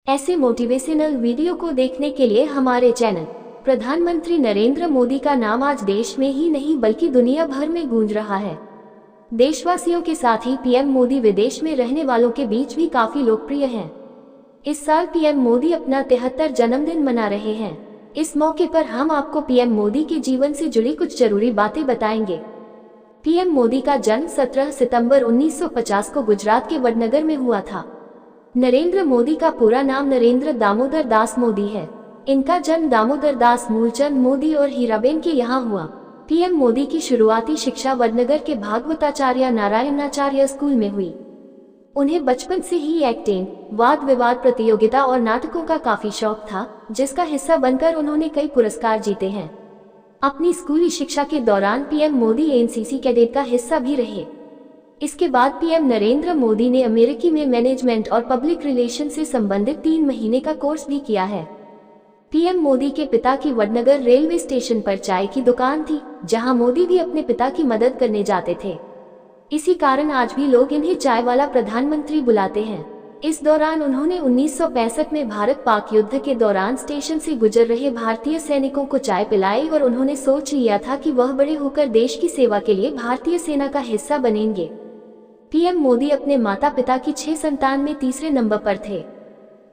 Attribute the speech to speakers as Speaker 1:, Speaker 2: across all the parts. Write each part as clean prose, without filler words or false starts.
Speaker 1: ऐसे motivational video को देखने के लिए हमारे चैनल प्रधानमंत्री नरेंद्र मोदी का नाम आज देश में ही नहीं बल्कि दुनिया भर में गूंज रहा है। देशवासियों के साथ ही पीएम मोदी विदेश में रहने वालों के बीच भी काफी लोकप्रिय हैं। इस साल पीएम मोदी अपना 73 जन्मदिन मना रहे हैं। इस मौके पर हम आपको पीएम मोदी के जीवन से जुड़ी कुछ जरूरी बातें बताएंगे। पीएम मोदी का जन्म 17 सितंबर 1950 को गुजरात के वडनगर में हुआ था। नरेंद्र मोदी का पूरा नाम नरेंद्र दामोदर दास मोदी है। इनका जन्म दामोदर दास मूलचंद मोदी और हीराबेन के यहाँ हुआ। पीएम मोदी की शुरुआती शिक्षा वडनगर के भागवताचार्य नारायणाचार्य स्कूल में हुई। उन्हें बचपन से ही एक्टिंग, वाद विवाद प्रतियोगिता और नाटकों का काफी शौक था, जिसका हिस्सा बनकर उन्होंने कई पुरस्कार जीते हैं। अपनी स्कूली शिक्षा के दौरान पीएम मोदी एनसीसी कैडेट का हिस्सा भी रहे। इसके बाद पीएम नरेंद्र मोदी ने अमेरिकी में मैनेजमेंट और पब्लिक रिलेशन से संबंधित 3 महीने का कोर्स भी किया है। पीएम मोदी के पिता की वडनगर रेलवे स्टेशन पर चाय की दुकान थी, जहां मोदी भी अपने पिता की मदद करने जाते थे। इसी कारण आज भी लोग इन्हें चाय वाला प्रधानमंत्री बुलाते हैं। इस दौरान उन्होंने 1965 में भारत पाक युद्ध के दौरान स्टेशन से गुजर रहे भारतीय सैनिकों को चाय पिलाई और उन्होंने सोच लिया था कि वह बड़े होकर देश की सेवा के लिए भारतीय सेना का हिस्सा बनेंगे। पीएम मोदी अपने माता पिता की 6 संतान में तीसरे नंबर पर थे।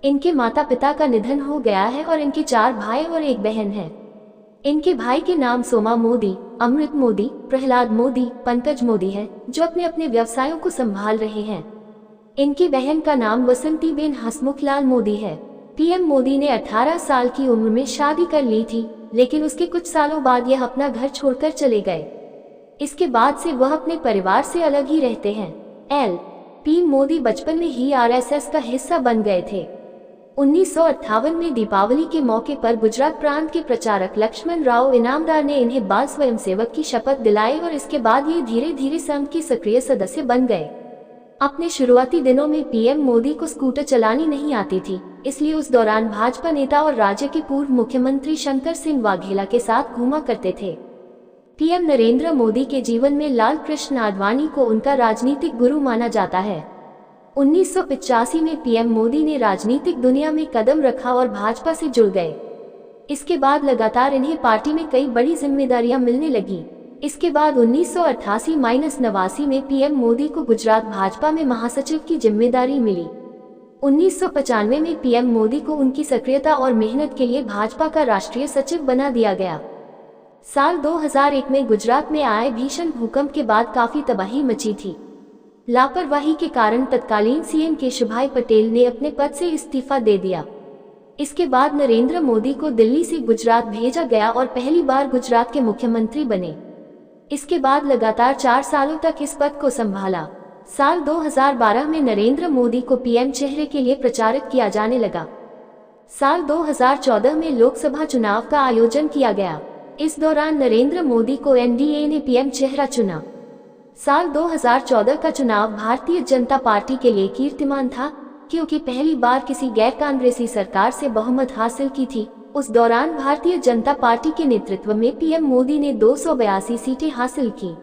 Speaker 1: इनके माता पिता का निधन हो गया है और इनके 4 भाई और 1 बहन है। इनके भाई के नाम सोमा मोदी, अमृत मोदी, प्रहलाद मोदी, पंकज मोदी है, जो अपने अपने व्यवसायों को संभाल रहे हैं। इनकी बहन का नाम वसंतीबेन हसमुखलाल मोदी है। पीएम मोदी ने 18 साल की उम्र में शादी कर ली थी, लेकिन उसके कुछ सालों बाद यह अपना घर छोड़कर चले गए। इसके बाद से वह अपने परिवार से अलग ही रहते हैं। पीएम मोदी बचपन में ही आरएसएस का हिस्सा बन गए थे। 1958 में दीपावली के मौके पर गुजरात प्रांत के प्रचारक लक्ष्मण राव इनामदार ने इन्हें बाल स्वयंसेवक की शपथ दिलाई और इसके बाद ये धीरे धीरे संघ के सक्रिय सदस्य बन गए। अपने शुरुआती दिनों में पीएम मोदी को स्कूटर चलानी नहीं आती थी, इसलिए उस दौरान भाजपा नेता और राज्य के पूर्व मुख्यमंत्री शंकर सिंह वाघेला के साथ घूमा करते थे। पीएम नरेंद्र मोदी के जीवन में लाल कृष्ण आडवाणी को उनका राजनीतिक गुरु माना जाता है। 1985 में पीएम मोदी ने राजनीतिक दुनिया में कदम रखा और भाजपा से जुड़ गए। इसके बाद लगातार इन्हें पार्टी में कई बड़ी जिम्मेदारियां मिलने लगी। इसके बाद 1988-89 में पीएम मोदी को गुजरात भाजपा में महासचिव की जिम्मेदारी मिली। 1995 में पीएम मोदी को उनकी सक्रियता और मेहनत के लिए भाजपा का राष्ट्रीय सचिव बना दिया गया। साल 2001 में गुजरात में आए भीषण भूकंप के बाद काफी तबाही मची थी। लापरवाही के कारण तत्कालीन सीएम केशुभाई पटेल ने अपने पद से इस्तीफा दे दिया। इसके बाद नरेंद्र मोदी को दिल्ली से गुजरात भेजा गया और पहली बार गुजरात के मुख्यमंत्री बने। इसके बाद लगातार 4 सालों तक इस पद को संभाला। साल 2012 में नरेंद्र मोदी को पीएम चेहरे के लिए प्रचारित किया जाने लगा। साल 2014 में लोकसभा चुनाव का आयोजन किया गया। इस दौरान नरेंद्र मोदी को एनडीए ने पीएम चेहरा चुना। साल 2014 का चुनाव भारतीय जनता पार्टी के लिए कीर्तिमान था, क्योंकि पहली बार किसी गैर कांग्रेसी सरकार से बहुमत हासिल की थी। उस दौरान भारतीय जनता पार्टी के नेतृत्व में पीएम मोदी ने 282 सीटें हासिल की।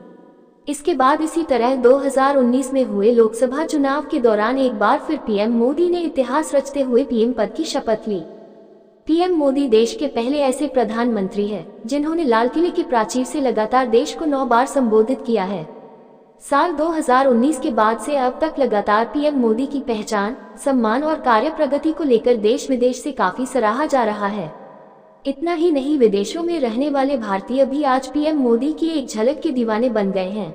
Speaker 1: इसके बाद इसी तरह 2019 में हुए लोकसभा चुनाव के दौरान एक बार फिर पीएम मोदी ने इतिहास रचते हुए पीएम पद की शपथ ली। पीएम मोदी देश के पहले ऐसे प्रधानमंत्री हैं जिन्होंने लाल किले की प्राचीर से लगातार देश को 9 बार संबोधित किया है। साल 2019 के बाद से अब तक लगातार पीएम मोदी की पहचान, सम्मान और कार्य प्रगति को लेकर देश विदेश से काफी सराहा जा रहा है। इतना ही नहीं, विदेशों में रहने वाले भारतीय भी आज पीएम मोदी की एक झलक के दीवाने बन गए हैं।